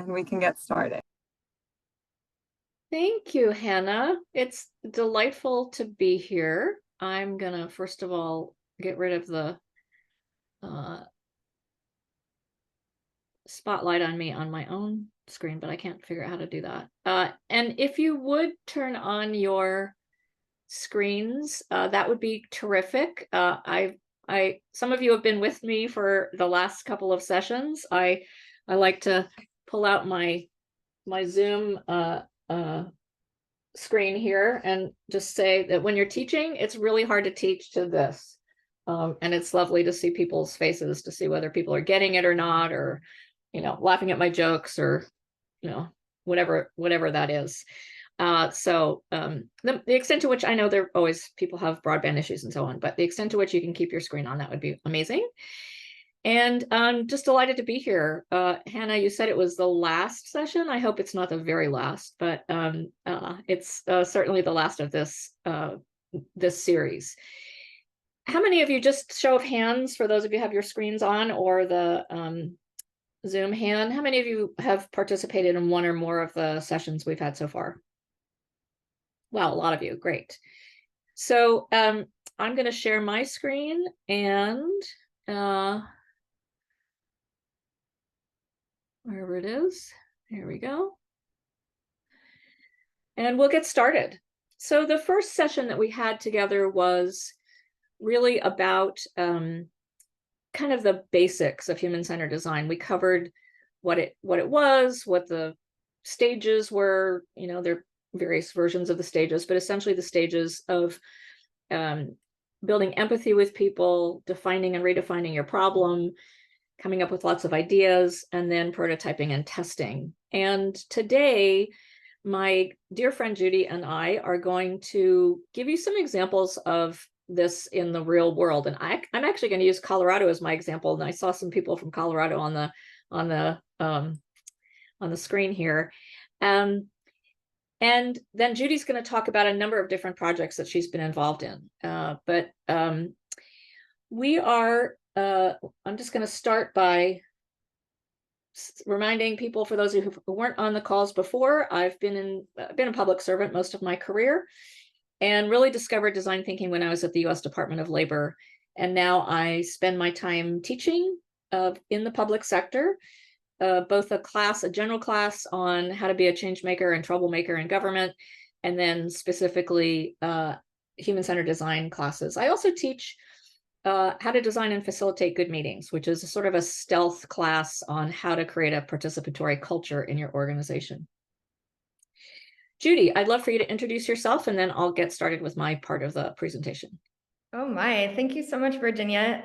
and we can get started. Thank you, Hannah. It's delightful to be here. I'm gonna, first of all, get rid of the spotlight on me on my own screen, but I can't figure out how to do that. And if you would turn on your screens, that would be terrific. Some of you have been with me for the last couple of sessions. I like to pull out my Zoom screen here and just say that when you're teaching, it's really hard to teach to this. And it's lovely to see people's faces, to see whether people are getting it or not, or, laughing at my jokes, or, whatever that is. So the extent to which, I know there always people have broadband issues and so on, but the extent to which you can keep your screen on, that would be amazing. And I'm just delighted to be here. Hannah, you said it was the last session. I hope it's not the very last, but it's certainly the last of this series. How many of you, just show of hands for those of you who have your screens on, or the Zoom hand, how many of you have participated in one or more of the sessions we've had so far? Wow, a lot of you. Great. So I'm going to share my screen, and wherever it is, there we go. And we'll get started. So the first session that we had together was really about kind of the basics of human-centered design. We covered what it was, what the stages were, there are various versions of the stages, but essentially the stages of building empathy with people, defining and redefining your problem, coming up with lots of ideas, and then prototyping and testing. And today, my dear friend Judy and I are going to give you some examples of this in the real world. And I'm actually going to use Colorado as my example. And I saw some people from Colorado on the screen here. And then Judy's going to talk about a number of different projects that she's been involved in. But we are, I'm just going to start by reminding people, for those of you who weren't on the calls before, I've been a public servant most of my career, and really discovered design thinking when I was at the US Department of Labor. And now I spend my time teaching in the public sector, both a general class on how to be a change maker and troublemaker in government, and then specifically human-centered design classes. I also teach how to design and facilitate good meetings, which is sort of a stealth class on how to create a participatory culture in your organization. Judy, I'd love for you to introduce yourself, and then I'll get started with my part of the presentation. Oh my, thank you so much, Virginia.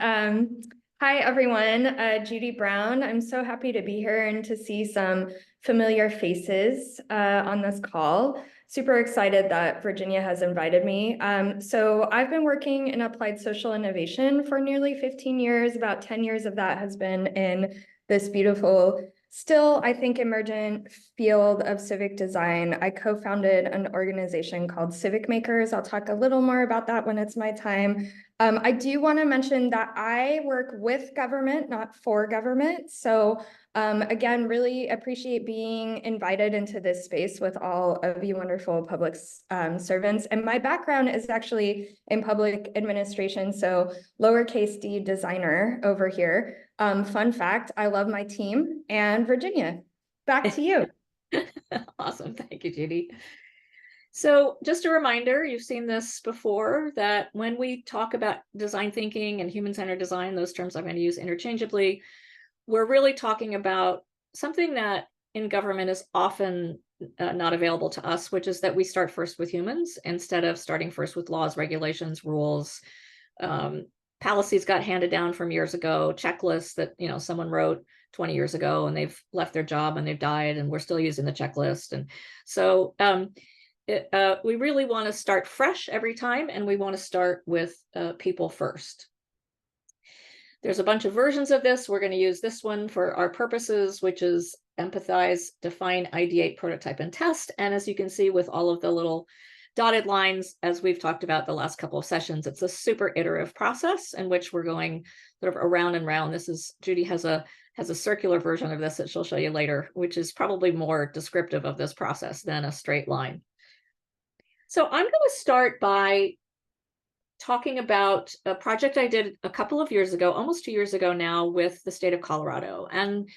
Hi, everyone. Judy Brown. I'm so happy to be here and to see some familiar faces on this call. Super excited that Virginia has invited me. So I've been working in applied social innovation for nearly 15 years. About 10 years of that has been in this beautiful, still, I think, emergent field of civic design. I co-founded an organization called Civic Makers. I'll talk a little more about that when it's my time. I do want to mention that I work with government, not for government. So again, really appreciate being invited into this space with all of you wonderful public servants. And my background is actually in public administration, so lowercase d designer over here. Fun fact, I love my team. And Virginia, back to you. Awesome. Thank you, Judy. So just a reminder, you've seen this before, that when we talk about design thinking and human-centered design, those terms I'm going to use interchangeably, we're really talking about something that in government is often not available to us, which is that we start first with humans instead of starting first with laws, regulations, rules. Policies got handed down from years ago, checklists that someone wrote 20 years ago, and they've left their job and they've died, and we're still using the checklist. And so we really want to start fresh every time, and we want to start with people first. There's a bunch of versions of this. We're going to use this one for our purposes, which is empathize, define, ideate, prototype, and test. And as you can see with all of the little dotted lines, as we've talked about the last couple of sessions, it's a super iterative process in which we're going sort of around and round. Judy has a has a circular version of this that she'll show you later, which is probably more descriptive of this process than a straight line. So I'm going to start by talking about a project I did a couple of years ago, almost 2 years ago now, with the state of Colorado. And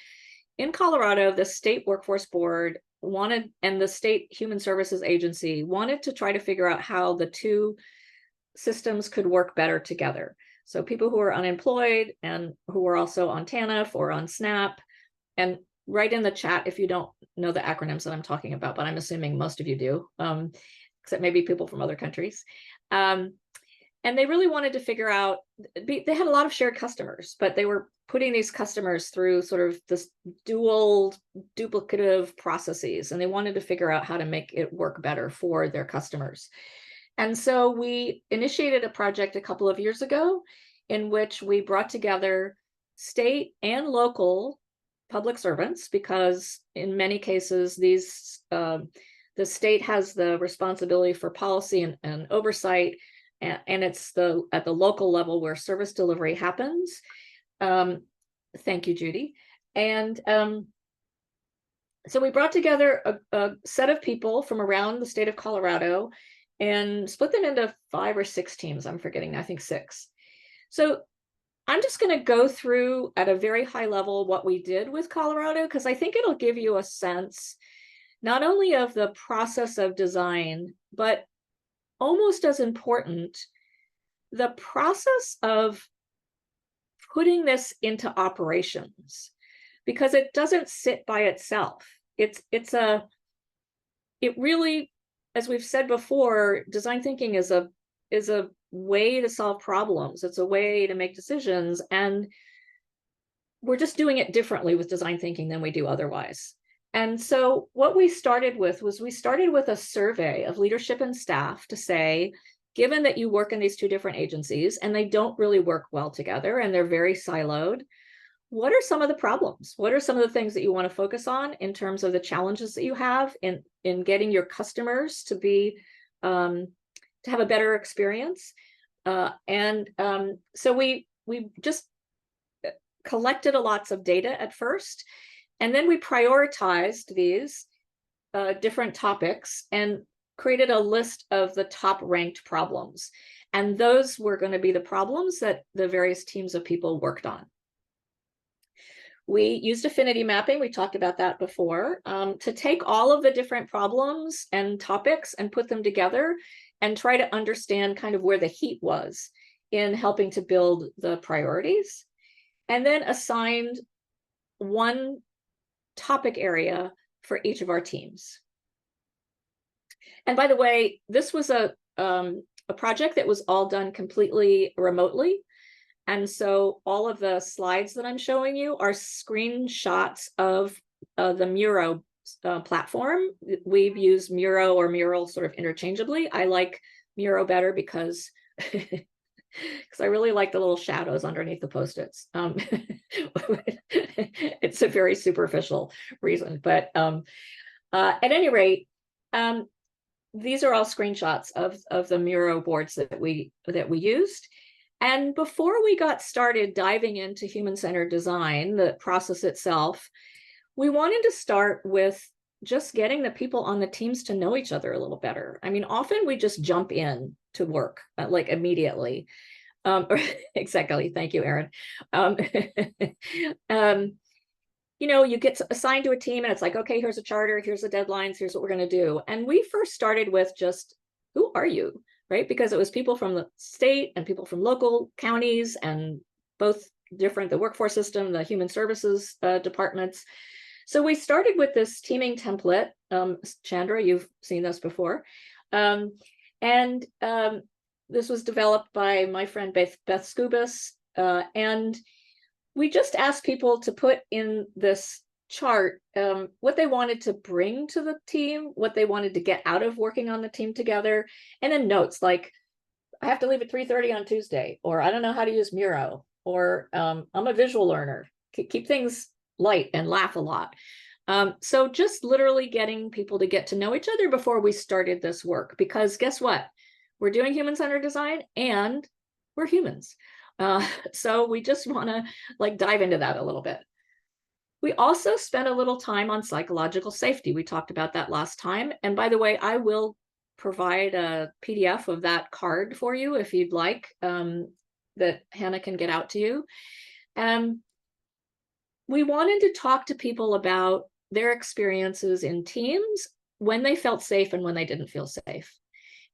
in Colorado, the state workforce board wanted, and the state human services agency wanted to try to figure out how the two systems could work better together. So people who are unemployed and who are also on TANF or on SNAP, and write in the chat if you don't know the acronyms that I'm talking about, but I'm assuming most of you do, except maybe people from other countries. And they really wanted to figure out, they had a lot of shared customers, but they were putting these customers through sort of this duplicative processes, and they wanted to figure out how to make it work better for their customers. And so we initiated a project a couple of years ago in which we brought together state and local public servants, because in many cases, the state has the responsibility for policy and oversight, and it's at the local level where service delivery happens. Thank you, Judy. And so we brought together a set of people from around the state of Colorado and split them into 5 or 6 teams. I'm forgetting, I think 6. So I'm just going to go through at a very high level what we did with Colorado, because I think it'll give you a sense not only of the process of design, but almost as important, the process of putting this into operations, because it doesn't sit by itself. It really, as we've said before, design thinking is a way to solve problems. It's a way to make decisions, and we're just doing it differently with design thinking than we do otherwise. And so what we started with was a survey of leadership and staff to say, given that you work in these 2 different agencies and they don't really work well together and they're very siloed, what are some of the problems? What are some of the things that you want to focus on in terms of the challenges that you have in getting your customers to be to have a better experience? So we just collected lots of data at first, and then we prioritized these different topics and created a list of the top ranked problems. And those were going to be the problems that the various teams of people worked on. We used affinity mapping, we talked about that before, to take all of the different problems and topics and put them together and try to understand kind of where the heat was in helping to build the priorities. And then assigned one topic area for each of our teams. And by the way, this was a project that was all done completely remotely. And so all of the slides that I'm showing you are screenshots of the Miro platform. We've used Miro or Mural sort of interchangeably. I like Miro better because I really like the little shadows underneath the Post-its. It's a very superficial reason, but at any rate, these are all screenshots of the Miro boards that we used. And before we got started diving into human-centered design, the process itself, we wanted to start with just getting the people on the teams to know each other a little better. I mean, often we just jump in to work like immediately. Exactly. Thank you, Erin. You get assigned to a team and it's like, okay, here's a charter, here's the deadlines, here's what we're going to do. And we first started with just, who are you? Right? Because it was people from the state and people from local counties, and both different, the workforce system, the human services departments. So we started with this teaming template. Chandra, you've seen this before. This was developed by my friend Beth Skubas, and we just asked people to put in this chart what they wanted to bring to the team, what they wanted to get out of working on the team together, and then notes like, I have to leave at 3:30 on Tuesday, or I don't know how to use Miro, or I'm a visual learner. Keep things light and laugh a lot. So just literally getting people to get to know each other before we started this work, because guess what? We're doing human-centered design and we're humans. So we just want to like dive into that a little bit. We also spent a little time on psychological safety. We talked about that last time. And by the way, I will provide a PDF of that card for you if you'd like, that Hannah can get out to you. We wanted to talk to people about their experiences in teams, when they felt safe and when they didn't feel safe.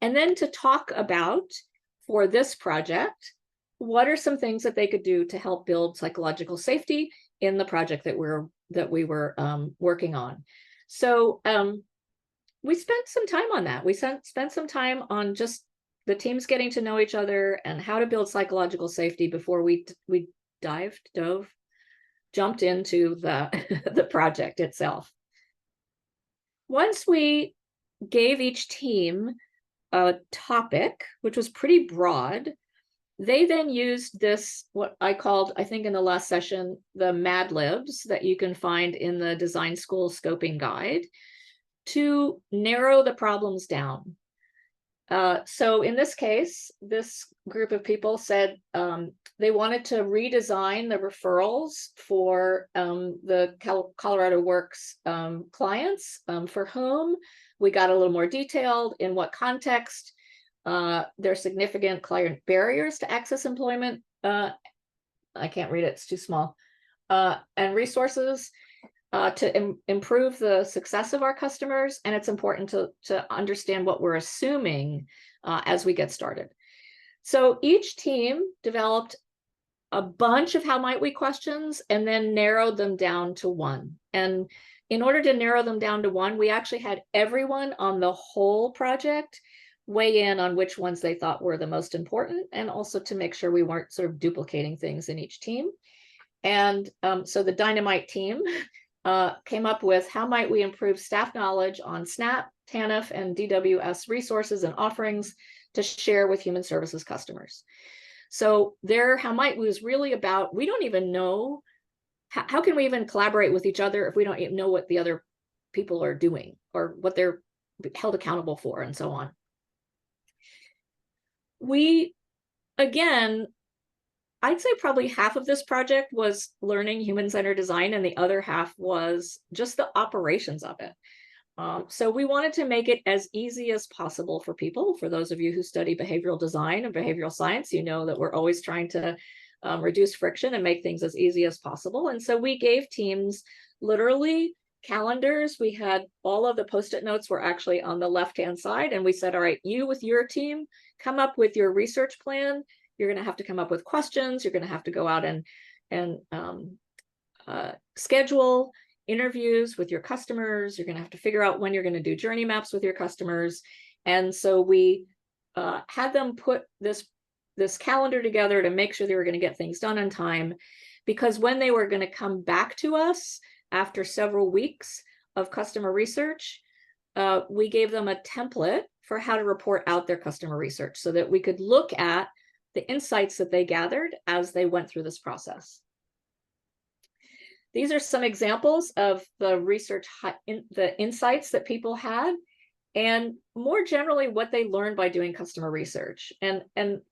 And then to talk about, for this project, what are some things that they could do to help build psychological safety in the project that we were working on. So we spent some time on that. We spent some time on just the teams getting to know each other and how to build psychological safety before we jumped into the project itself. Once we gave each team a topic, which was pretty broad, they then used this, what I called, I think in the last session, the Mad Libs that you can find in the Design School Scoping Guide, to narrow the problems down. So in this case, this group of people said they wanted to redesign the referrals for the Colorado Works clients, for whom we got a little more detailed in what context. There are significant client barriers to access employment. I can't read it, it's too small. And resources to improve the success of our customers. And it's important to understand what we're assuming as we get started. So each team developed a bunch of how might we questions and then narrowed them down to one. And in order to narrow them down to one, we actually had everyone on the whole project weigh in on which ones they thought were the most important, and also to make sure we weren't sort of duplicating things in each team. And so the Dynamite team came up with how might we improve staff knowledge on SNAP, TANF, and DWS resources and offerings to share with human services customers. So their how might was really about, we don't even know, how can we even collaborate with each other if we don't even know what the other people are doing or what they're held accountable for and so on. We, again, I'd say probably half of this project was learning human-centered design and the other half was just the operations of it. So we wanted to make it as easy as possible for people. For those of you who study behavioral design and behavioral science, you know that we're always trying to reduce friction and make things as easy as possible. And so we gave teams literally calendars. We had all of the Post-it notes were actually on the left-hand side. And we said, all right, you with your team, come up with your research plan. You're going to have to come up with questions. You're going to have to go out and schedule interviews with your customers. You're going to have to figure out when you're going to do journey maps with your customers. And so we had them put this calendar together to make sure they were going to get things done on time, because when they were going to come back to us after several weeks of customer research, we gave them a template for how to report out their customer research so that we could look at the insights that they gathered as they went through this process. These are some examples of the research, the insights that people had, and more generally what they learned by doing customer research. And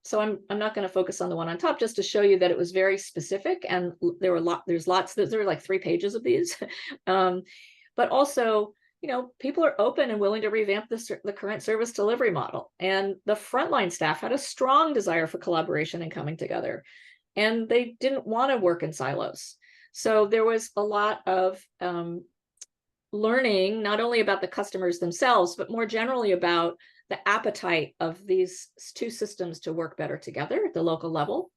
so I'm not going to focus on the one on top, just to show you that it was very specific, and there were like 3 pages of these. But also, you know, people are open and willing to revamp the current service delivery model. And the frontline staff had a strong desire for collaboration and coming together, and they didn't want to work in silos. So there was a lot of learning, not only about the customers themselves, but more generally about the appetite of these 2 systems to work better together at the local level.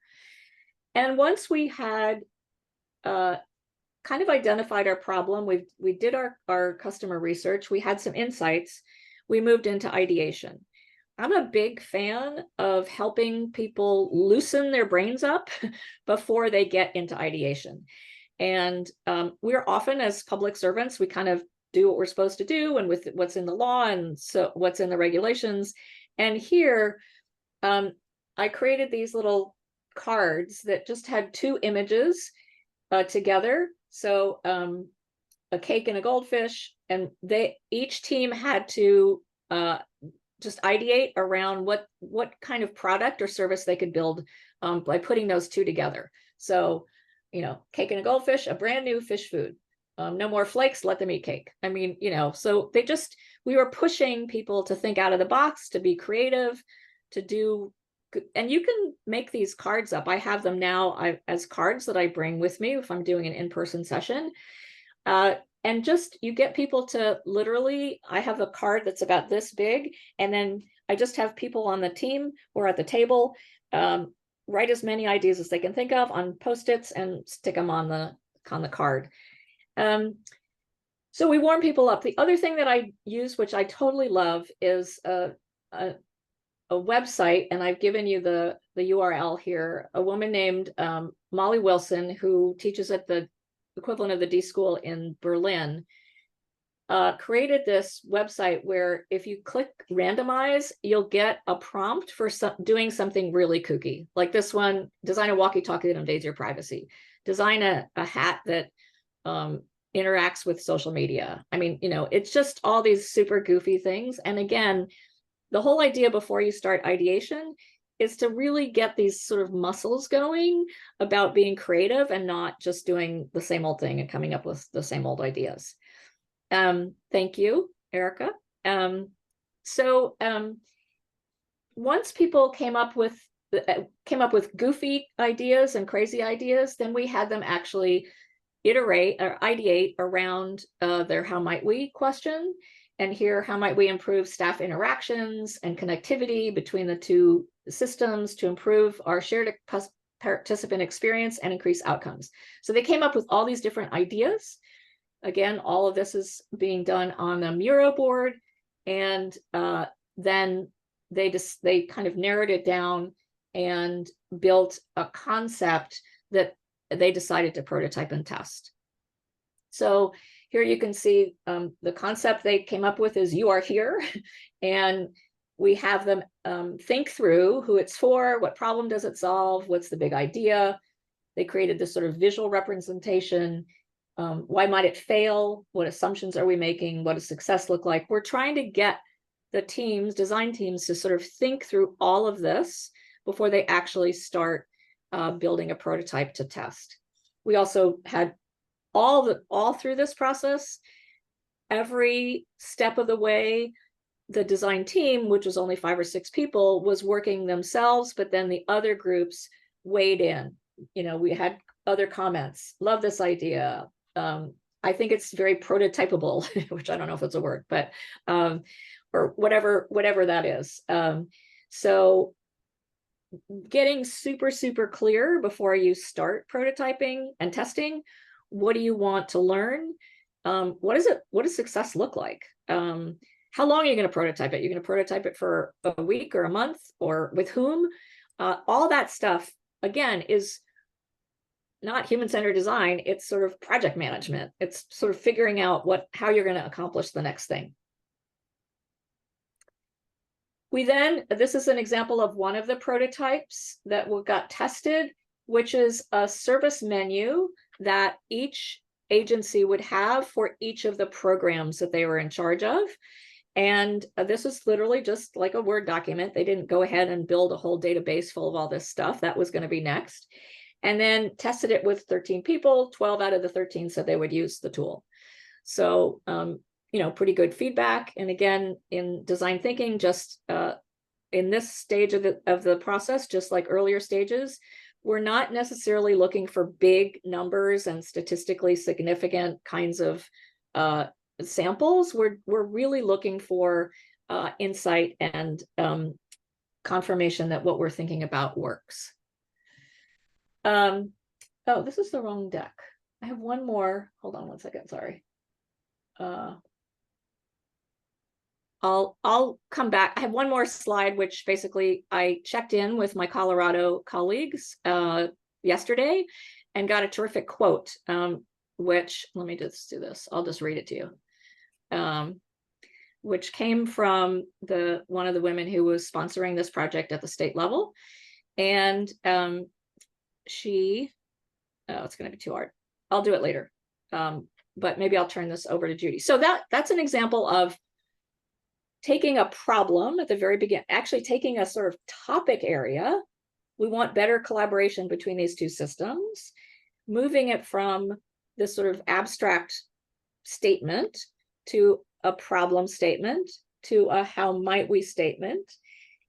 And once we had kind of identified our problem, we did our customer research, we had some insights, we moved into ideation. I'm a big fan of helping people loosen their brains up before they get into ideation. And we're often, as public servants, we kind of do what we're supposed to do and with what's in the law and so what's in the regulations. And here, I created these little cards that just had 2 images together. So a cake and a goldfish, and each team had to just ideate around what kind of product or service they could build by putting those 2 together. So, you know, cake and a goldfish, a brand new fish food. No more flakes, let them eat cake. I mean, so we were pushing people to think out of the box, to be creative, to do, and you can make these cards up. I have them now as cards that I bring with me if I'm doing an in-person session. And just, you get people to literally, I have a card that's about this big, and then I just have people on the team or at the table write as many ideas as they can think of on Post-its and stick them on the card. So we warm people up. The other thing that I use, which I totally love, is a website, and I've given you the URL here. A woman named Molly Wilson, who teaches at the equivalent of the D School in Berlin, created this website where if you click randomize, you'll get a prompt for doing something really kooky. Like this one: design a walkie-talkie that invades your privacy. Design a hat that interacts with social media. I mean, it's just all these super goofy things. And again, the whole idea before you start ideation is to really get these sort of muscles going about being creative and not just doing the same old thing and coming up with the same old ideas. Thank you, Erica. So once people came up with goofy ideas and crazy ideas, then we had them actually iterate or ideate around their how might we question, and here, how might we improve staff interactions and connectivity between the two systems to improve our shared participant experience and increase outcomes. So they came up with all these different ideas. Again, all of this is being done on a Miro board, and then they kind of narrowed it down and built a concept that they decided to prototype and test. So here you can see the concept they came up with is you are here, and we have them think through who it's for, what problem does it solve, what's the big idea. They created this sort of visual representation. Why might it fail? What assumptions are we making? What does success look like? We're trying to get the design teams to sort of think through all of this before they actually start building a prototype to test. We also had all through this process, every step of the way, the design team, which was only 5 or 6 people, was working themselves, but then the other groups weighed in. We had other comments. Love this idea. I think it's very prototypable, which I don't know if it's a word, but or whatever that is. So getting super, super clear before you start prototyping and testing. What do you want to learn? What does success look like? How long are you going to prototype it? You're going to prototype it for a week or a month, or with whom? All that stuff, again, is not human-centered design. It's sort of project management. It's sort of figuring out how you're going to accomplish the next thing. This is an example of one of the prototypes that got tested, which is a service menu that each agency would have for each of the programs that they were in charge of. And this is literally just like a Word document. They didn't go ahead and build a whole database full of all this stuff. That was going to be next. And then tested it with 13 people. 12 out of the 13 said they would use the tool. So, pretty good feedback. And again, in design thinking, just in this stage of the process, just like earlier stages, we're not necessarily looking for big numbers and statistically significant kinds of samples. We're really looking for insight and confirmation that what we're thinking about works. Oh, this is the wrong deck. I have one more. Hold on one second. Sorry. I'll come back. I have one more slide, which basically I checked in with my Colorado colleagues yesterday and got a terrific quote, which, let me just do this. I'll just read it to you. Which came from one of the women who was sponsoring this project at the state level. And it's going to be too hard. I'll do it later. But maybe I'll turn this over to Judy. So that's an example of taking a problem at the very beginning, actually taking a sort of topic area. We want better collaboration between these two systems, moving it from this sort of abstract statement to a problem statement to a how might we statement,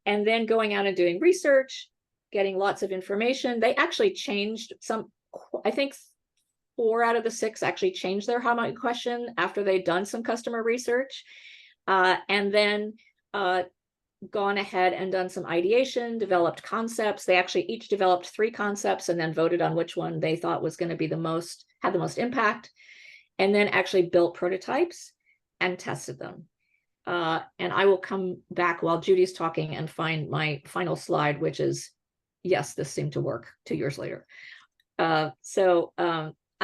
and then going out and doing research, getting lots of information. They actually changed some, I think 4 out of the 6 actually changed their how might question after they'd done some customer research, and then gone ahead and done some ideation, developed concepts. They actually each developed 3 concepts and then voted on which one they thought was going to be had the most impact, and then actually built prototypes and tested them. And I will come back while Judy's talking and find my final slide, which is, yes, this seemed to work 2 years later. I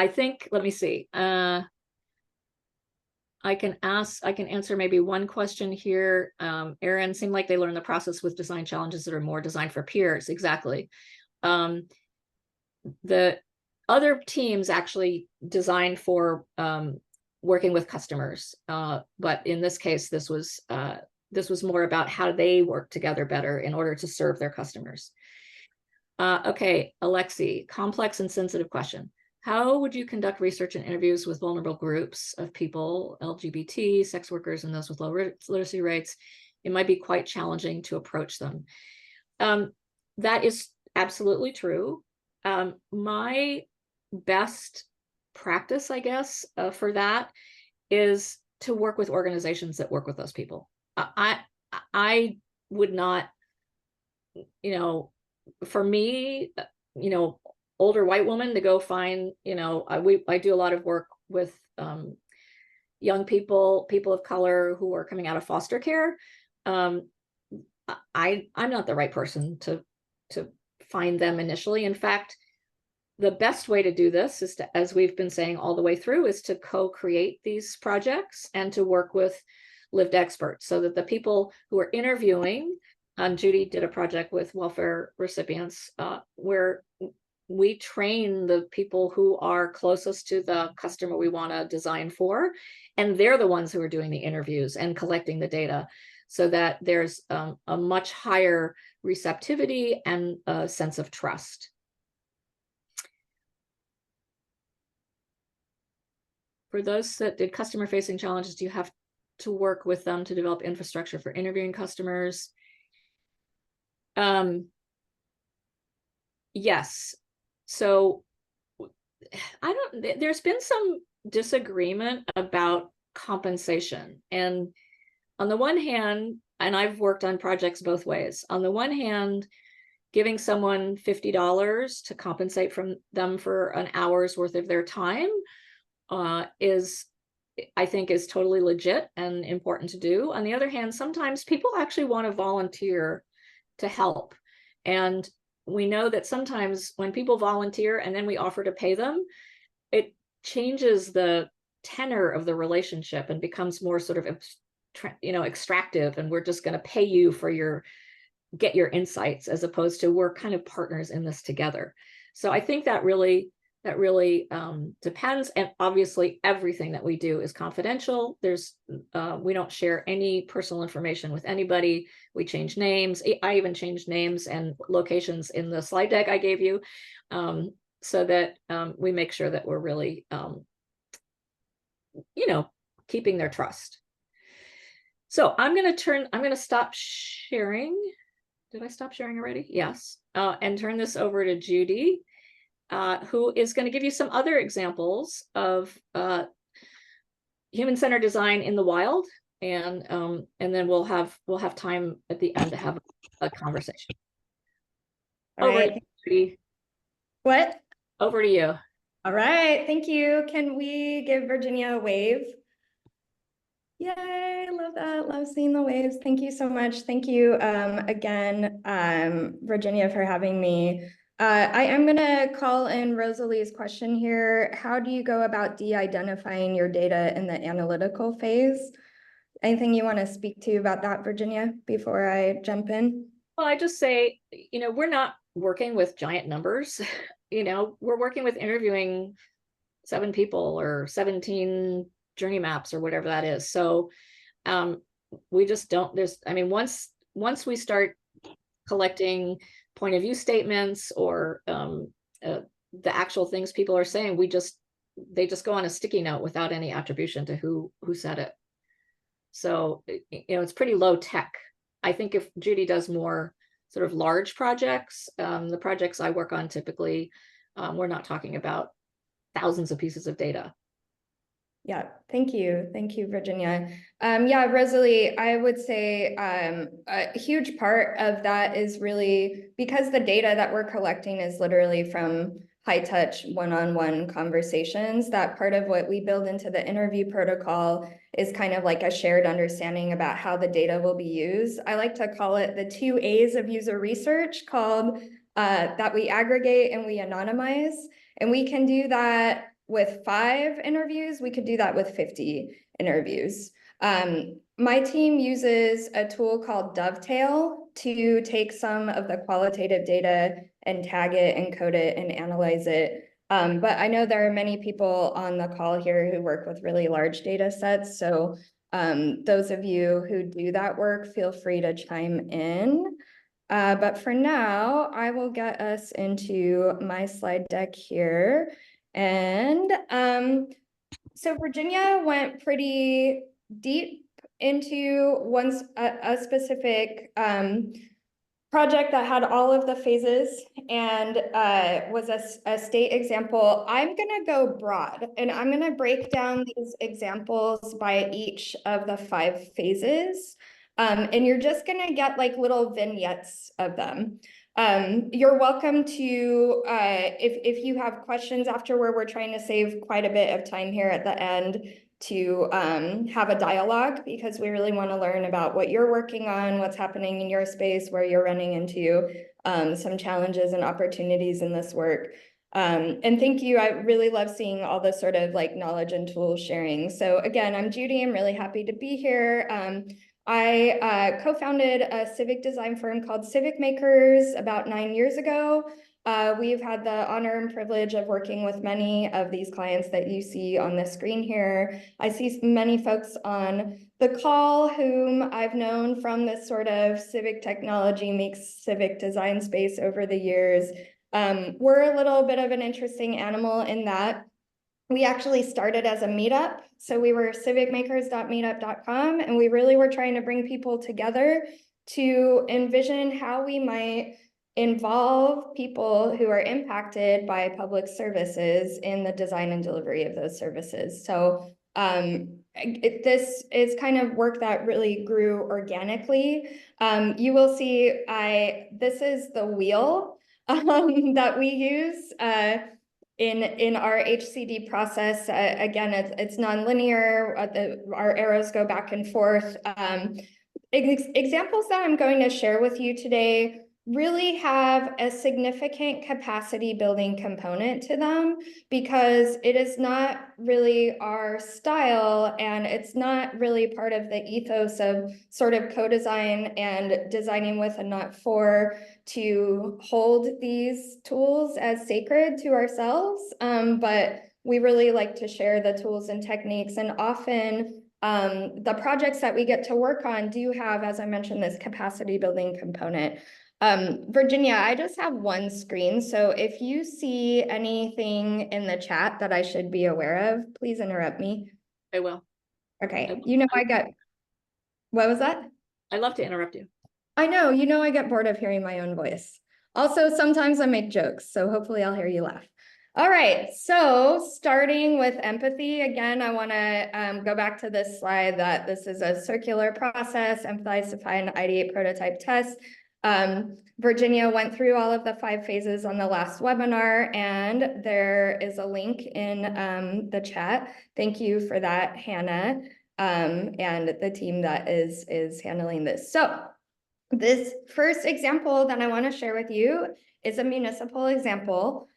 think, let me see. I can answer maybe one question here. Erin, seemed like they learned the process with design challenges that are more designed for peers. Exactly. The other teams actually designed for working with customers, but in this case, this was more about how they work together better in order to serve their customers. Okay, Alexi, complex and sensitive question. How would you conduct research and interviews with vulnerable groups of people, LGBT, sex workers, and those with low literacy rates? It might be quite challenging to approach them. That is absolutely true. My best practice, I guess, for that is to work with organizations that work with those people. I would not, for me, older white woman to go find, I do a lot of work with young people of color who are coming out of foster care. I'm not the right person to find them initially. In fact, the best way to do this is to, as we've been saying all the way through, is to co-create these projects and to work with lived experts so that the people who are interviewing, Judy did a project with welfare recipients where we train the people who are closest to the customer we want to design for, and they're the ones who are doing the interviews and collecting the data so that there's a much higher receptivity and a sense of trust. For those that did customer-facing challenges, do you have to work with them to develop infrastructure for interviewing customers? Yes. So there's been some disagreement about compensation. And on the one hand, and I've worked on projects both ways. On the one hand, giving someone $50 to compensate from them for an hour's worth of their time I think is totally legit and important to do. On the other hand, sometimes people actually want to volunteer to help. And we know that sometimes when people volunteer and then we offer to pay them, it changes the tenor of the relationship and becomes more sort of, extractive, and we're just going to pay you for get your insights, as opposed to we're kind of partners in this together. So I think that really depends. And obviously everything that we do is confidential. We don't share any personal information with anybody. We change names. I even changed names and locations in the slide deck I gave you, so that we make sure that we're really, keeping their trust. So I'm going to stop sharing. Did I stop sharing already? Yes. And turn this over to Judy, who is going to give you some other examples of human-centered design in the wild, and then we'll have time at the end to have a conversation. All right. Over to you, Judy. What? Over to you. All right, thank you. Can we give Virginia a wave? Yay, love that. Love seeing the waves. Thank you so much. Thank you again, Virginia, for having me. I am going to call in Rosalie's question here. How do you go about de-identifying your data in the analytical phase? Anything you want to speak to about that, Virginia, before I jump in? Well, I just say, we're not working with giant numbers. We're working with interviewing 7 people or 17 journey maps or whatever that is. So we just don't, once we start collecting point of view statements or the actual things people are saying, we they just go on a sticky note without any attribution to who said it. So, it's pretty low tech. I think if Judy does more sort of large projects, the projects I work on typically, we're not talking about thousands of pieces of data. Yeah, thank you. Thank you, Virginia. Yeah, Rosalie, I would say a huge part of that is really because the data that we're collecting is literally from high touch one-on-one conversations. That part of what we build into the interview protocol is kind of like a shared understanding about how the data will be used. I like to call it the 2 A's of user research, called that we aggregate and we anonymize. And we can do that with 5 interviews. We could do that with 50 interviews. My team uses a tool called Dovetail to take some of the qualitative data and tag it and code it and analyze it. But I know there are many people on the call here who work with really large data sets. So those of you who do that work, feel free to chime in. But for now, I will get us into my slide deck here. And so Virginia went pretty deep into a specific project that had all of the phases and was a state example. I'm gonna go broad and I'm gonna break down these examples by each of the 5 phases. And you're just gonna get like little vignettes of them. You're welcome to, if you have questions after, where we're trying to save quite a bit of time here at the end, to have a dialogue, because we really want to learn about what you're working on, what's happening in your space, where you're running into some challenges and opportunities in this work. And thank you. I really love seeing all the sort of like knowledge and tool sharing. So again, I'm Judy. I'm really happy to be here. I co-founded a civic design firm called Civic Makers about 9 years ago. We've had the honor and privilege of working with many of these clients that you see on the screen here. I see many folks on the call whom I've known from this sort of civic technology makes civic design space over the years. We're a little bit of an interesting animal in that we actually started as a meetup. So we were civicmakers.meetup.com, and we really were trying to bring people together to envision how we might involve people who are impacted by public services in the design and delivery of those services. So this is kind of work that really grew organically. You will see this is the wheel that we use in our HCD process. Again, it's nonlinear. Our arrows go back and forth. Examples that I'm going to share with you today really have a significant capacity building component to them, because it is not really our style, and it's not really part of the ethos of sort of co-design and designing with and not for, to hold these tools as sacred to ourselves. But we really like to share the tools and techniques, and often the projects that we get to work on do have, as I mentioned, this capacity building component. Virginia, I just have one screen, so if you see anything in the chat that I should be aware of, please interrupt me. I will. Okay, what was that? I love to interrupt you. I know, I get bored of hearing my own voice. Also, sometimes I make jokes, so hopefully I'll hear you laugh. All right, so starting with empathy, again, I want to go back to this slide that this is a circular process: empathize, define, ideate, prototype, test. Virginia went through all of the 5 phases on the last webinar, and there is a link in the chat. Thank you for that, Hannah, and the team that is handling this. So this first example that I want to share with you is a municipal example.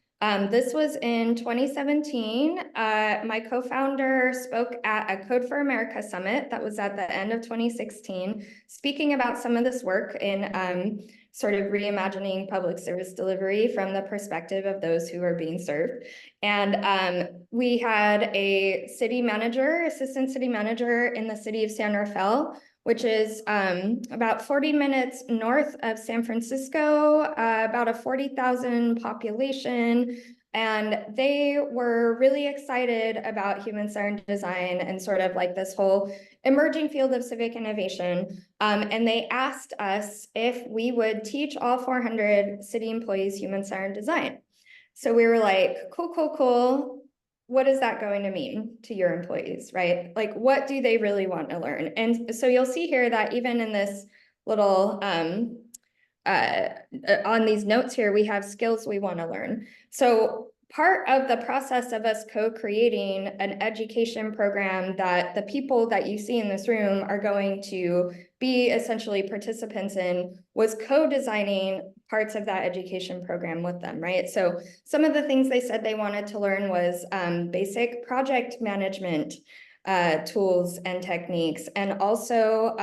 This was in 2017. My co-founder spoke at a Code for America summit that was at the end of 2016, speaking about some of this work in sort of reimagining public service delivery from the perspective of those who are being served. And we had a city manager, assistant city manager in the city of San Rafael, which is about 40 minutes north of San Francisco, about a 40,000 population. And they were really excited about human-centered design and sort of like this whole emerging field of civic innovation. And they asked us if we would teach all 400 city employees human-centered design. So we were like, cool, cool, cool. What is that going to mean to your employees, right? Like, what do they really want to learn? And so you'll see here that even in this little on these notes here, we have skills we want to learn. So part of the process of us co-creating an education program that the people that you see in this room are going to be essentially participants in was co-designing parts of that education program with them, right? So some of the things they said they wanted to learn was basic project management tools and techniques, and also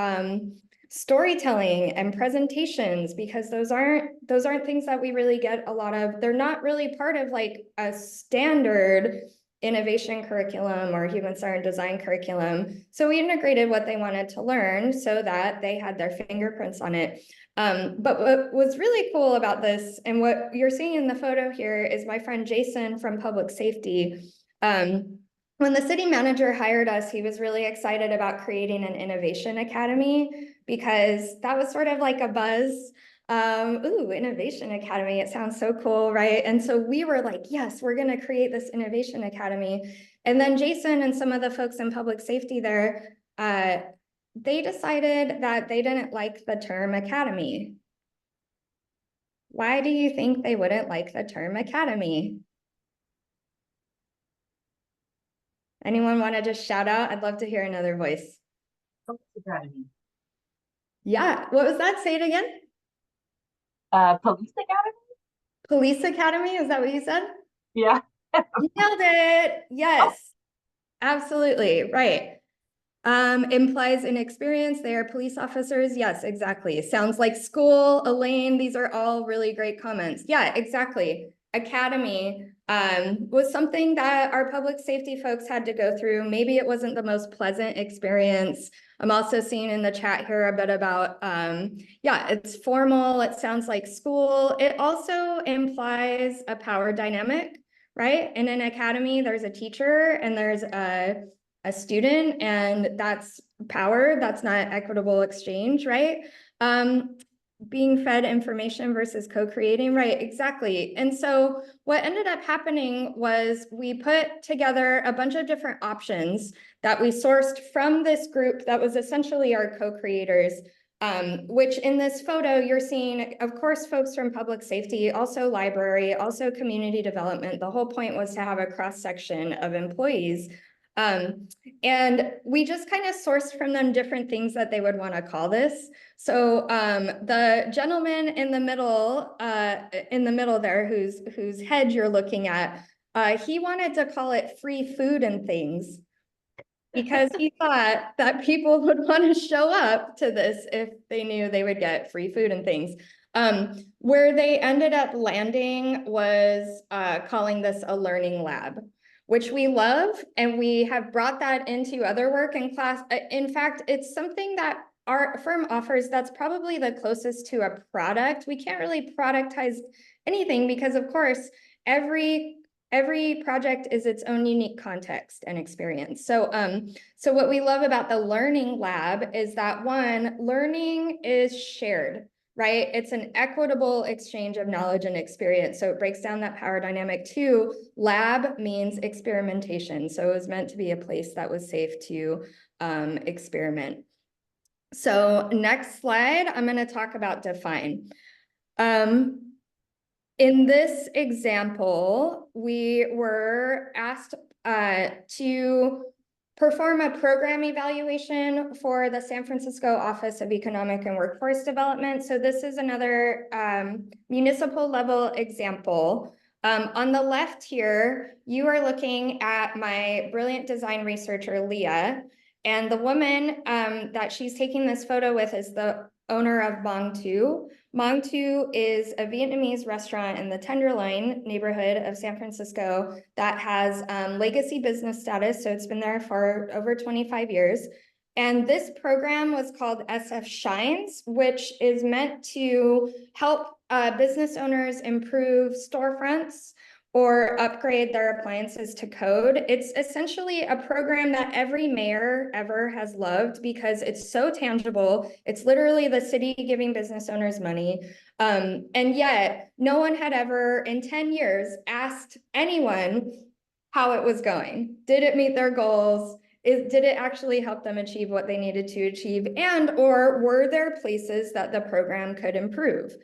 storytelling and presentations, because those aren't things that we really get a lot of. They're not really part of like a standard innovation curriculum or human-centered design curriculum. So we integrated what they wanted to learn so that they had their fingerprints on it. But what was really cool about this, and what you're seeing in the photo here, is my friend Jason from public safety. When the city manager hired us, he was really excited about creating an innovation academy, because that was sort of like a buzz. Ooh, Innovation Academy, it sounds so cool, right? And so we were like, yes, we're gonna create this Innovation Academy. And then Jason and some of the folks in public safety there, they decided that they didn't like the term academy. Why do you think they wouldn't like the term academy? Anyone want to just shout out? I'd love to hear another voice. Academy. Yeah, what was that? Say it again. Police Academy? Police Academy, is that what you said? Yeah. You nailed it. Yes, absolutely, right. Implies inexperience. They are police officers. Yes, exactly. Sounds like school. Elaine, these are all really great comments. Yeah, exactly. Academy was something that our public safety folks had to go through. Maybe it wasn't the most pleasant experience. I'm also seeing in the chat here a bit about, yeah, it's formal. It sounds like school. It also implies a power dynamic, right? In an academy, there's a teacher and there's a student, and that's power. That's not equitable exchange, right? Being fed information versus co-creating, right? Exactly. And so what ended up happening was we put together a bunch of different options that we sourced from this group that was essentially our co-creators, which in this photo you're seeing, of course, folks from public safety, also library, also community development. The whole point was to have a cross-section of employees. And we just kind of sourced from them different things that they would want to call this. So the gentleman in the middle there, whose head you're looking at, he wanted to call it free food and things, because he thought that people would want to show up to this if they knew they would get free food and things. Where they ended up landing was calling this a learning lab, which we love, and we have brought that into other work in class. In fact, it's something that our firm offers that's probably the closest to a product. We can't really productize anything because, of course, every project is its own unique context and experience. So, so what we love about the learning lab is that, one, learning is shared, right? It's an equitable exchange of knowledge and experience. So it breaks down that power dynamic. Two, lab means experimentation. So it was meant to be a place that was safe to experiment. So next slide, I'm going to talk about define. In this example, we were asked to perform a program evaluation for the San Francisco Office of Economic and Workforce Development. So this is another municipal level example. On the left here, you are looking at my brilliant design researcher, Leah, and the woman that she's taking this photo with is the owner of Bong Tu. Bong Tu is a Vietnamese restaurant in the Tenderloin neighborhood of San Francisco that has legacy business status. So it's been there for over 25 years. And this program was called SF Shines, which is meant to help business owners improve storefronts or upgrade their appliances to code. It's essentially a program that every mayor ever has loved because it's so tangible. It's literally the city giving business owners money. And yet no one had ever in 10 years asked anyone how it was going. Did it meet their goals? Did it actually help them achieve what they needed to achieve? And or were there places that the program could improve?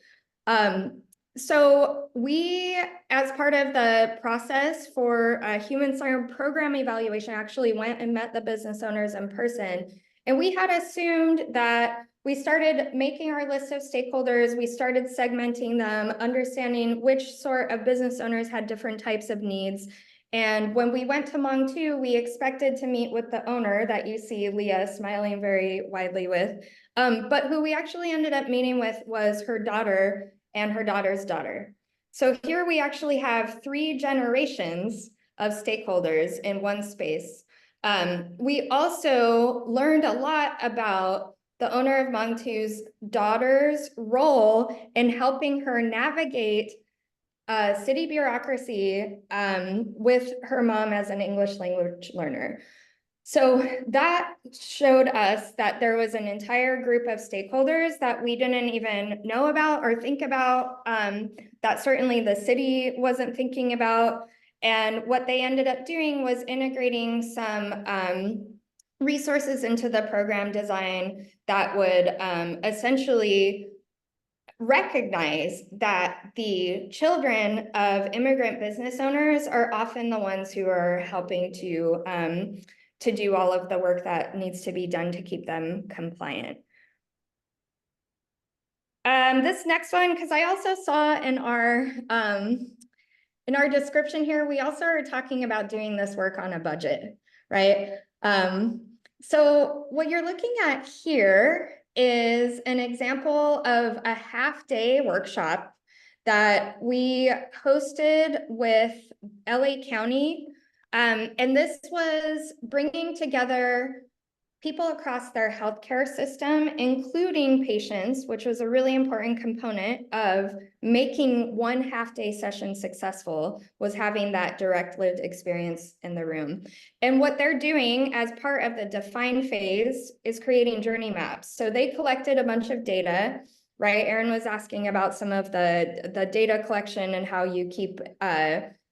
So we, as part of the process for a human-centered program evaluation, actually went and met the business owners in person. And we had assumed that we started making our list of stakeholders, we started segmenting them, understanding which sort of business owners had different types of needs. And when we went to Mong 2, we expected to meet with the owner that you see Leah smiling very widely with, but who we actually ended up meeting with was her daughter and her daughter's daughter. So here we actually have 3 generations of stakeholders in one space. We also learned a lot about the owner of Mong 2's daughter's role in helping her navigate city bureaucracy with her mom as an English language learner. So that showed us that there was an entire group of stakeholders that we didn't even know about or think about, that certainly the city wasn't thinking about. And what they ended up doing was integrating some resources into the program design that would essentially recognize that the children of immigrant business owners are often the ones who are helping to do all of the work that needs to be done to keep them compliant. This next one, because I also saw in our description here, we also are talking about doing this work on a budget, right? So what you're looking at here is an example of a half-day workshop that we hosted with LA County. And this was bringing together people across their healthcare system, including patients, which was a really important component of making one half-day session successful, was having that direct lived experience in the room. And what they're doing as part of the define phase is creating journey maps. So they collected a bunch of data, right? Erin was asking about some of the data collection and how you keep,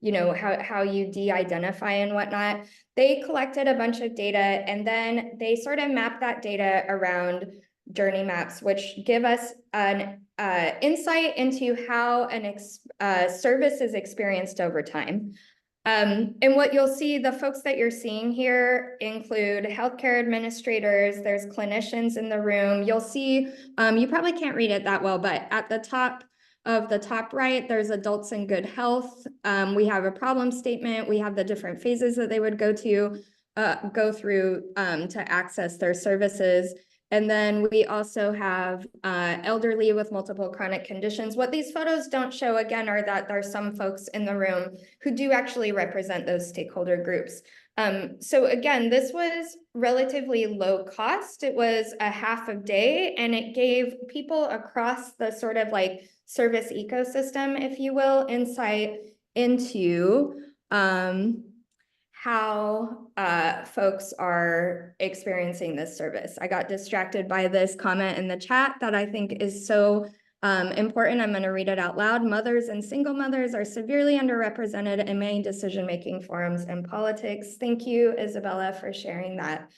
you know, how you de-identify and whatnot. They collected a bunch of data and then they sort of mapped that data around journey maps, which give us an insight into how a service is experienced over time. And what you'll see, the folks that you're seeing here include healthcare administrators, there's clinicians in the room. You'll see, you probably can't read it that well, but at the top of the top right, there's adults in good health. We have a problem statement. We have the different phases that they would go through to access their services. And then we also have elderly with multiple chronic conditions. What these photos don't show, again, are that there's some folks in the room who do actually represent those stakeholder groups. So again, this was relatively low cost. It was a half a day, and it gave people across the sort of like service ecosystem, if you will, insight into how folks are experiencing this service. I got distracted by this comment in the chat that I think is so important. I'm going to read it out loud. Mothers and single mothers are severely underrepresented in many decision-making forums and politics. Thank you, Isabella, for sharing that.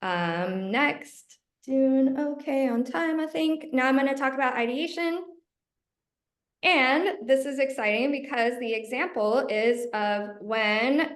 Next, doing okay on time, I think. Now I'm going to talk about ideation. And this is exciting because the example is of when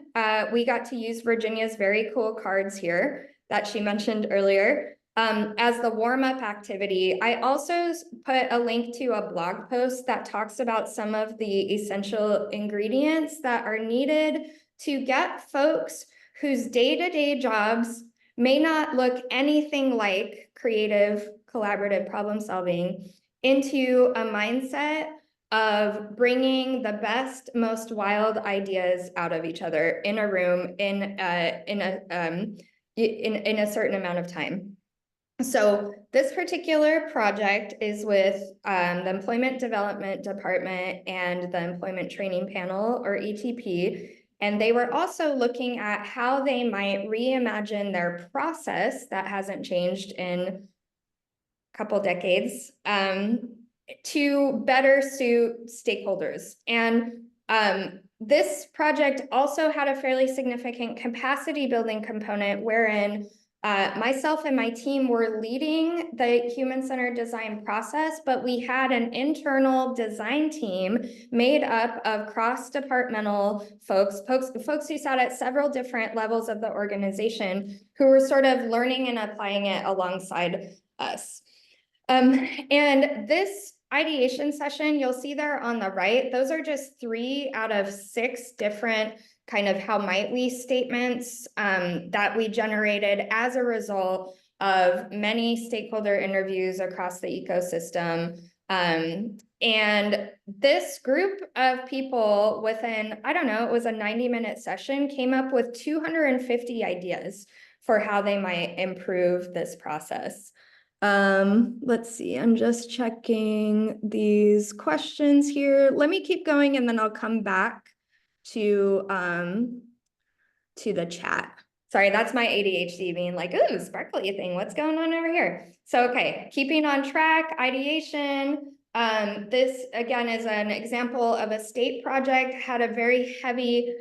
we got to use Virginia's very cool cards here that she mentioned earlier as the warm-up activity. I also put a link to a blog post that talks about some of the essential ingredients that are needed to get folks whose day-to-day jobs may not look anything like creative, collaborative problem solving into a mindset of bringing the best, most wild ideas out of each other in a room in a certain amount of time. So this particular project is with the Employment Development Department and the Employment Training Panel, or ETP. And they were also looking at how they might reimagine their process that hasn't changed in a couple decades to better suit stakeholders. And this project also had a fairly significant capacity building component wherein myself and my team were leading the human-centered design process, but we had an internal design team made up of cross-departmental folks who sat at several different levels of the organization who were sort of learning and applying it alongside us. And this ideation session, you'll see there on the right, those are just 3 out of 6 different kind of how might we statements that we generated as a result of many stakeholder interviews across the ecosystem. And this group of people within, I don't know, it was a 90-minute session, came up with 250 ideas for how they might improve this process. Let's see, I'm just checking these questions here. Let me keep going and then I'll come back to the chat. Sorry, that's my ADHD being like, ooh, sparkly thing, what's going on over here? So, okay, keeping on track, ideation. This again is an example of a state project, had a very heavy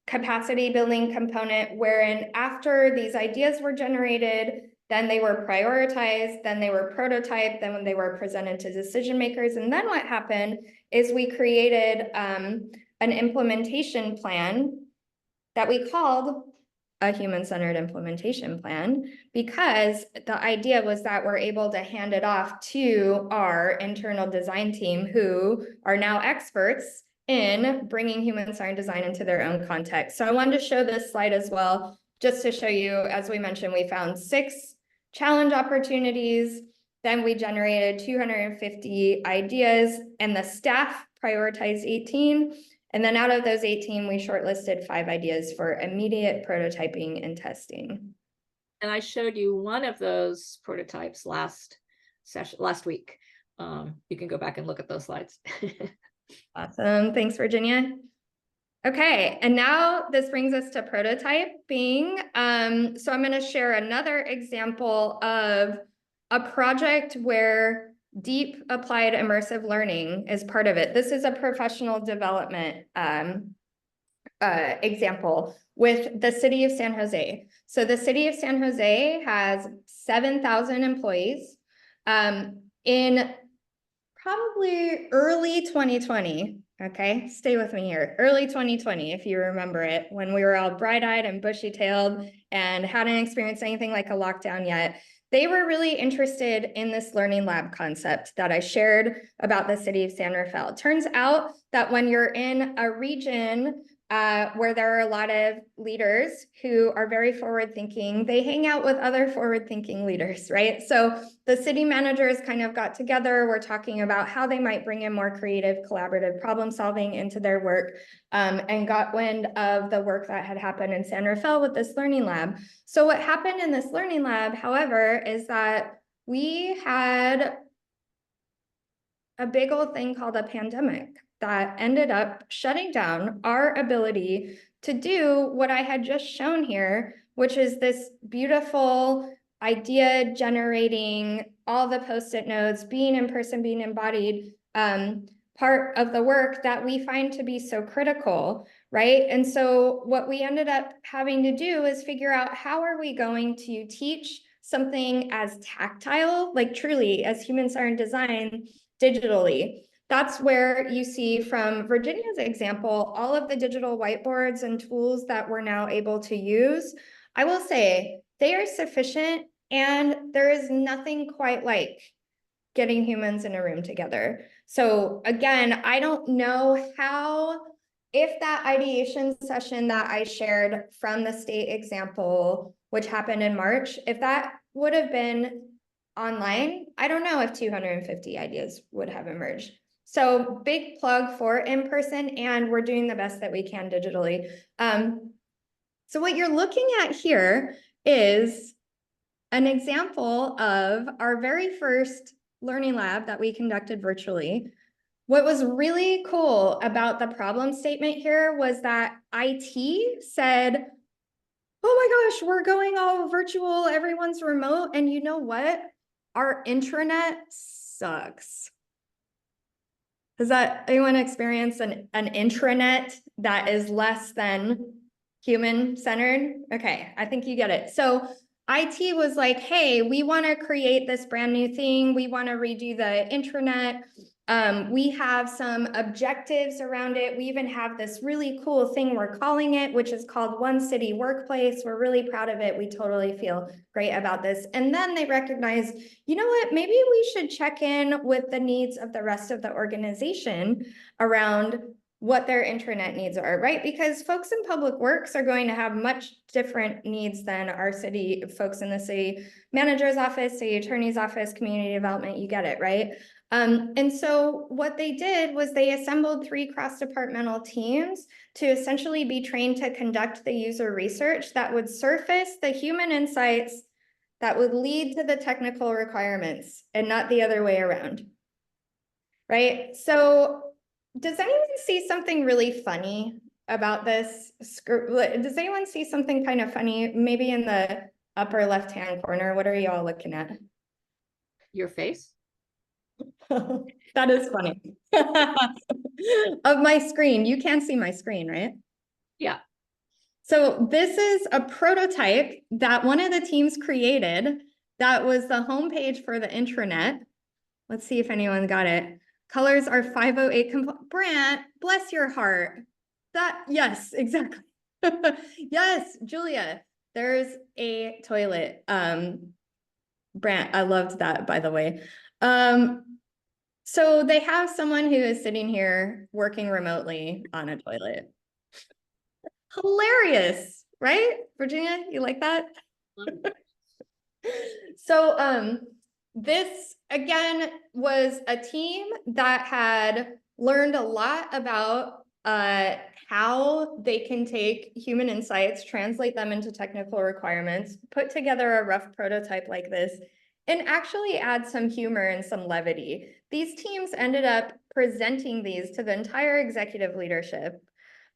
capacity building component wherein after these ideas were generated, then they were prioritized, then they were prototyped, then when they were presented to decision makers. And then what happened is we created an implementation plan that we called a human-centered implementation plan, because the idea was that we're able to hand it off to our internal design team who are now experts in bringing human-centered design into their own context. So I wanted to show this slide as well, just to show you, as we mentioned, we found 6 challenge opportunities, then we generated 250 ideas, and the staff prioritized 18. And then out of those 18, we shortlisted 5 ideas for immediate prototyping and testing. And I showed you one of those prototypes last week. You can go back and look at those slides. Awesome. Thanks, Virginia. Okay, and now this brings us to prototyping. So I'm going to share another example of a project where deep applied immersive learning is part of it. This is a professional development example with the city of San Jose. So the city of San Jose has 7,000 employees. In probably early 2020, okay, stay with me here, early 2020, if you remember it, when we were all bright-eyed and bushy-tailed and hadn't experienced anything like a lockdown yet, they were really interested in this learning lab concept that I shared about the city of San Rafael. It turns out that when you're in a region where there are a lot of leaders who are very forward-thinking, they hang out with other forward-thinking leaders, right? So the city managers kind of got together, we're talking about how they might bring in more creative, collaborative problem solving into their work, and got wind of the work that had happened in San Rafael with this learning lab. So what happened in this learning lab, however, is that we had a big old thing called a pandemic that ended up shutting down our ability to do what I had just shown here, which is this beautiful idea generating, all the Post-it notes, being in person, being embodied, part of the work that we find to be so critical, right? And so what we ended up having to do is figure out how are we going to teach something as tactile, like truly as human-centered design, digitally. That's where you see from Virginia's example, all of the digital whiteboards and tools that we're now able to use. I will say they are sufficient, and there is nothing quite like getting humans in a room together. So again, I don't know how, if that ideation session that I shared from the state example, which happened in March, if that would have been online, I don't know if 250 ideas would have emerged. So big plug for in-person, and we're doing the best that we can digitally. So what you're looking at here is an example of our very first learning lab that we conducted virtually. What was really cool about the problem statement here was that IT said, oh my gosh, we're going all virtual, everyone's remote. And you know what? Our intranet sucks. Has that anyone experienced an intranet that is less than human-centered? Okay, I think you get it. So IT was like, hey, we want to create this brand new thing. We want to redo the intranet. We have some objectives around it. We even have this really cool thing we're calling it, which is called One City Workplace. We're really proud of it. We totally feel great about this. And then they recognized, you know what, maybe we should check in with the needs of the rest of the organization around what their intranet needs are, right? Because folks in public works are going to have much different needs than our city folks in the city manager's office, city attorney's office, community development, you get it, right? And so what they did was they assembled 3 cross-departmental teams to essentially be trained to conduct the user research that would surface the human insights that would lead to the technical requirements and not the other way around, right? So does anyone see something really funny about this? Does anyone see something kind of funny, maybe in the upper left-hand corner? What are you all looking at? Your face? That is funny. Of my screen, you can't see my screen, right? Yeah. So this is a prototype that one of the teams created that was the homepage for the intranet. Let's see if anyone got it. Colors are 508 Brant, bless your heart. That, yes, exactly. Yes, Julia, there's a toilet. Brant, I loved that, by the way. So they have someone who is sitting here working remotely on a toilet. Hilarious, right? Virginia, you like that? So this again was a team that had learned a lot about how they can take human insights, translate them into technical requirements, put together a rough prototype like this, and actually add some humor and some levity. These teams ended up presenting these to the entire executive leadership.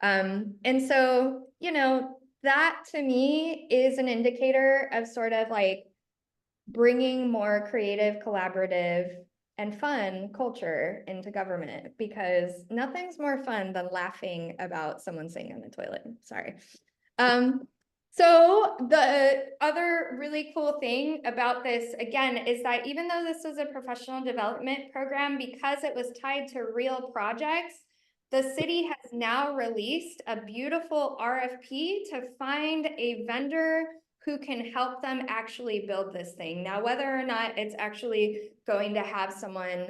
And so, you know, that to me is an indicator of sort of like bringing more creative, collaborative, and fun culture into government, because nothing's more fun than laughing about someone sitting on the toilet. Sorry. So the other really cool thing about this, again, is that even though this was a professional development program, because it was tied to real projects, the city has now released a beautiful RFP to find a vendor who can help them actually build this thing. Now, whether or not it's actually going to have someone,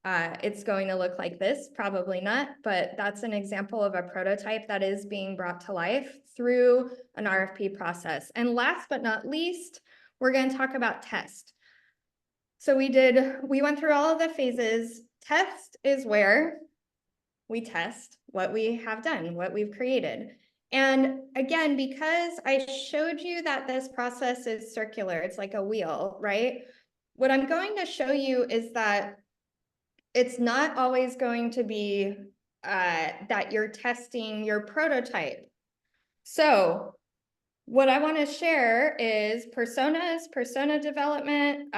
it's going to look like this, probably not, but that's an example of a prototype that is being brought to life through an RFP process. And last but not least, we're going to talk about test. So we went through all of the phases. Test is where we test what we have done, what we've created. And again, because I showed you that this process is circular, it's like a wheel, right? What I'm going to show you is that it's not always going to be that you're testing your prototype. So what I want to share is personas, persona development,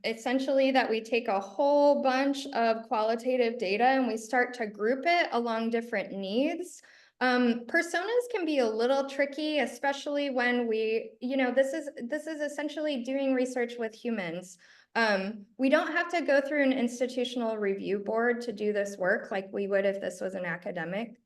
essentially that we take a whole bunch of qualitative data and we start to group it along different needs. Personas can be a little tricky, especially when we, you know, this is essentially doing research with humans. We don't have to go through an institutional review board to do this work like we would if this was an academic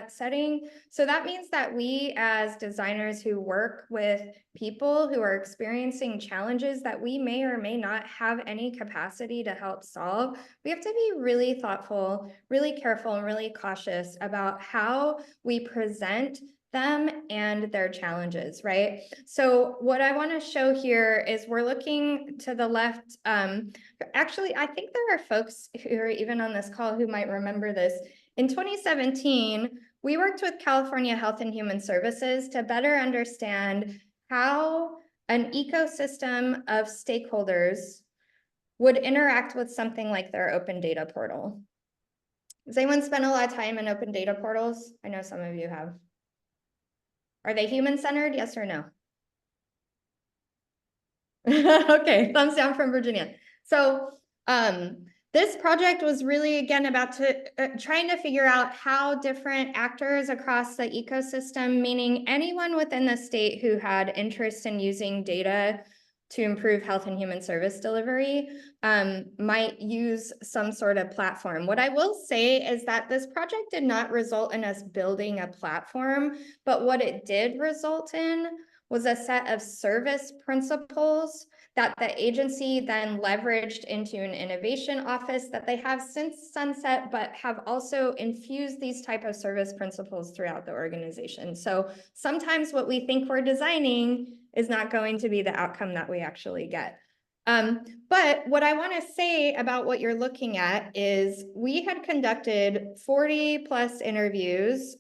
setting. So that means that we as designers who work with people who are experiencing challenges that we may or may not have any capacity to help solve, we have to be really thoughtful, really careful, and really cautious about how we present them and their challenges, right? So what I want to show here is we're looking to the left. Actually, I think there are folks who are even on this call who might remember this. In 2017, we worked with California Health and Human Services to better understand how an ecosystem of stakeholders would interact with something like their open data portal? Does anyone spend a lot of time in open data portals? I know some of you have. Are they human-centered, yes or no? Okay, thumbs down from Virginia. So this project was really, again, about trying to figure out how different actors across the ecosystem, meaning anyone within the state who had interest in using data to improve health and human service delivery, might use some sort of platform. What I will say is that this project did not result in us building a platform, but what it did result in was a set of service principles that the agency then leveraged into an innovation office that they have since sunset, but have also infused these type of service principles throughout the organization. So sometimes what we think we're designing is not going to be the outcome that we actually get. But what I want to say about what you're looking at is we had conducted 40 plus interviews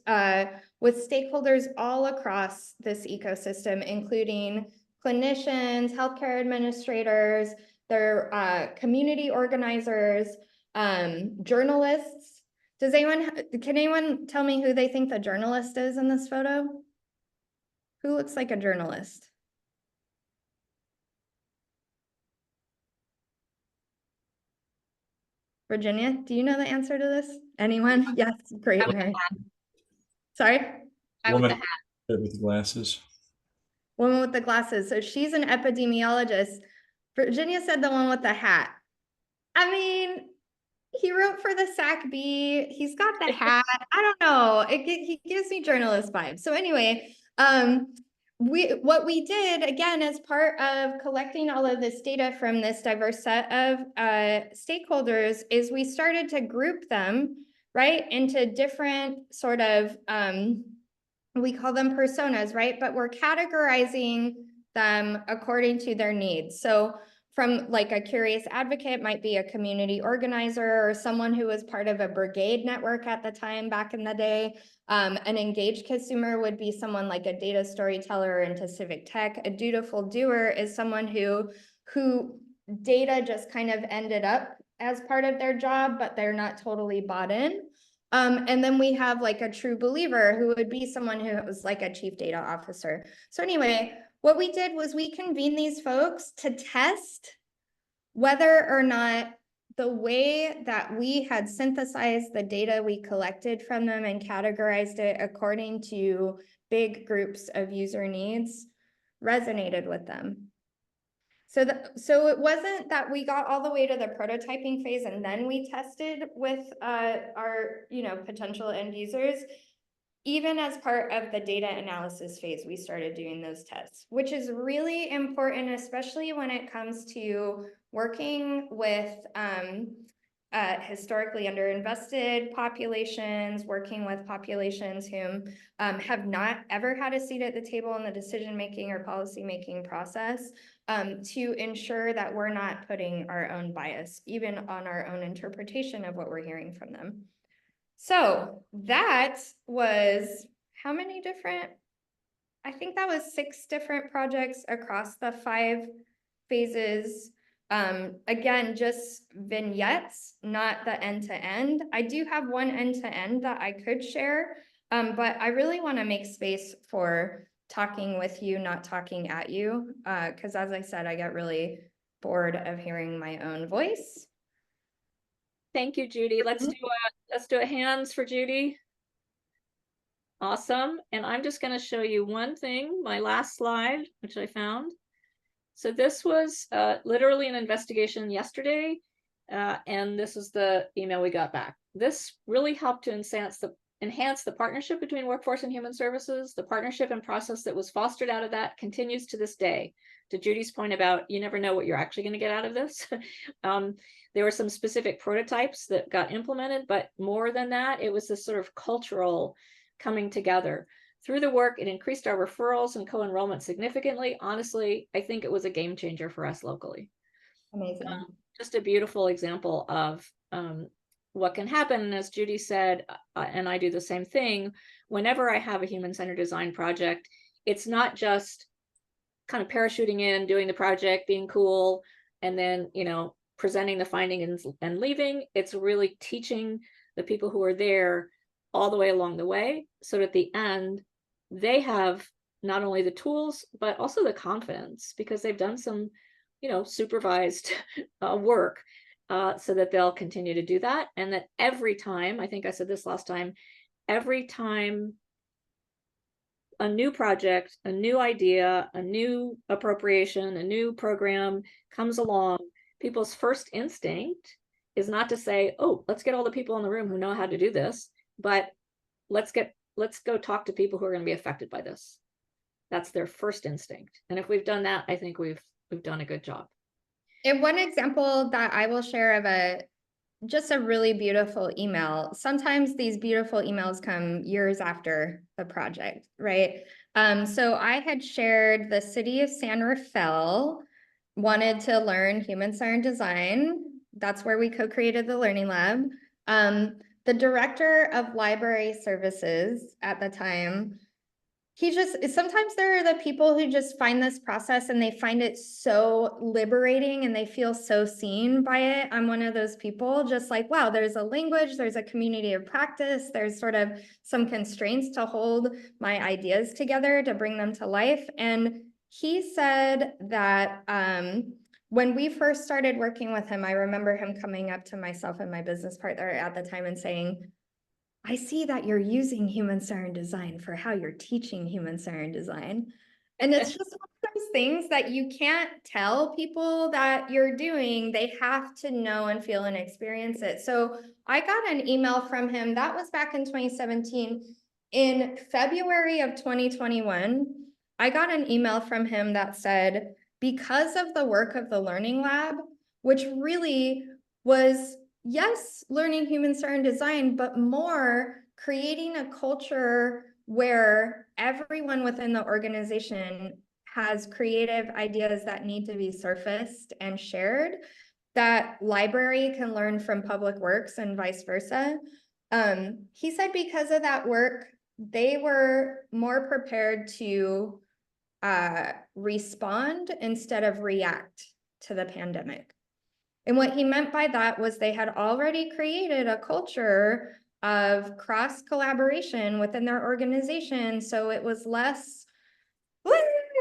with stakeholders all across this ecosystem, including clinicians, healthcare administrators, their community organizers, journalists. Can anyone tell me who they think the journalist is in this photo? Who looks like a journalist? Virginia, do you know the answer to this? Anyone? Yes, great, Mary. Sorry? Woman with glasses. Woman with the glasses. So she's an epidemiologist. Virginia said the one with the hat. I mean, he wrote for the SAC-B. He's got the hat. I don't know. He gives me journalist vibes. So anyway, what we did, again, as part of collecting all of this data from this diverse set of stakeholders, is we started to group them, right, into different sort of, we call them personas, right? But we're categorizing them according to their needs. So from like a curious advocate might be a community organizer or someone who was part of a brigade network at the time back in the day. An engaged consumer would be someone like a data storyteller into civic tech. A dutiful doer is someone who data just kind of ended up as part of their job, but they're not totally bought in. And then we have like a true believer who would be someone who was like a chief data officer. So anyway, what we did was we convened these folks to test whether or not the way that we had synthesized the data we collected from them and categorized it according to big groups of user needs resonated with them. So it wasn't that we got all the way to the prototyping phase and then we tested with our potential end users. Even as part of the data analysis phase, we started doing those tests, which is really important, especially when it comes to working with historically underinvested populations, working with populations who have not ever had a seat at the table in the decision-making or policy-making process, to ensure that we're not putting our own bias, even on our own interpretation of what we're hearing from them. So that was how many different, I think that was 6 different projects across the 5 phases. Again, just vignettes, not the end-to-end. I do have one end-to-end that I could share, but I really want to make space for talking with you, not talking at you, because as I said, I get really bored of hearing my own voice. Thank you, Judy. Let's do a hands for Judy. Awesome. And I'm just going to show you one thing, my last slide, which I found. So this was literally an investigation yesterday, and this is the email we got back. This really helped to enhance the partnership between workforce and human services. The partnership and process that was fostered out of that continues to this day. To Judy's point about you never know what you're actually going to get out of this. There were some specific prototypes that got implemented, but more than that, it was this sort of cultural coming together. Through the work, it increased our referrals and co-enrollment significantly. Honestly, I think it was a game changer for us locally. Amazing. Just a beautiful example of what can happen. And as Judy said, and I do the same thing, whenever I have a human-centered design project, it's not just kind of parachuting in, doing the project, being cool, and then, you know, presenting the findings and leaving. It's really teaching the people who are there all the way along the way, so that at the end, they have not only the tools, but also the confidence, because they've done some, you know, supervised work, so that they'll continue to do that. And that every time, I think I said this last time, every time a new project, a new idea, a new appropriation, a new program comes along, people's first instinct is not to say, oh, let's get all the people in the room who know how to do this, but let's go talk to people who are going to be affected by this. That's their first instinct. And if we've done that, I think we've done a good job. And one example that I will share of just a really beautiful email. Sometimes these beautiful emails come years after the project, right? So I had shared the city of San Rafael wanted to learn human-centered design. That's where we co-created the Learning Lab. The director of library services at the time, sometimes there are the people who just find this process and they find it so liberating and they feel so seen by it. I'm one of those people, just like, wow, there's a language, there's a community of practice, there's sort of some constraints to hold my ideas together to bring them to life. And he said that when we first started working with him, I remember him coming up to myself and my business partner at the time and saying, I see that you're using human-centered design for how you're teaching human-centered design. And it's just one of those things that you can't tell people that you're doing. They have to know and feel and experience it. So I got an email from him, that was back in 2017. In February of 2021, I got an email from him that said, because of the work of the Learning Lab, which really was, yes, learning human-centered design, but more creating a culture where everyone within the organization has creative ideas that need to be surfaced and shared, that library can learn from public works and vice versa. He said because of that work, they were more prepared to respond instead of react to the pandemic. And what he meant by that was they had already created a culture of cross collaboration within their organization. So it was less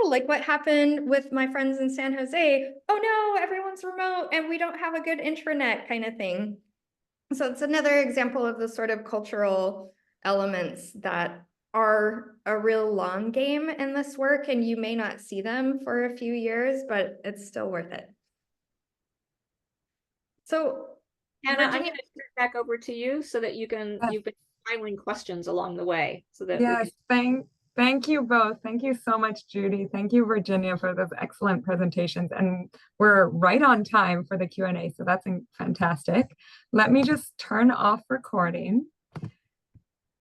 like what happened with my friends in San Jose. Oh no, everyone's remote and we don't have a good intranet kind of thing. So it's another example of the sort of cultural elements that are a real long game in this work, and you may not see them for a few years, but it's still worth it. So, Anna, I'm Virginia, going to turn it back over to you so that you can, you've been filing questions along the way so that yes, thank you both. Thank you so much, Judy. Thank you, Virginia, for those excellent presentations. And we're right on time for the Q&A, so that's fantastic. Let me just turn off recording.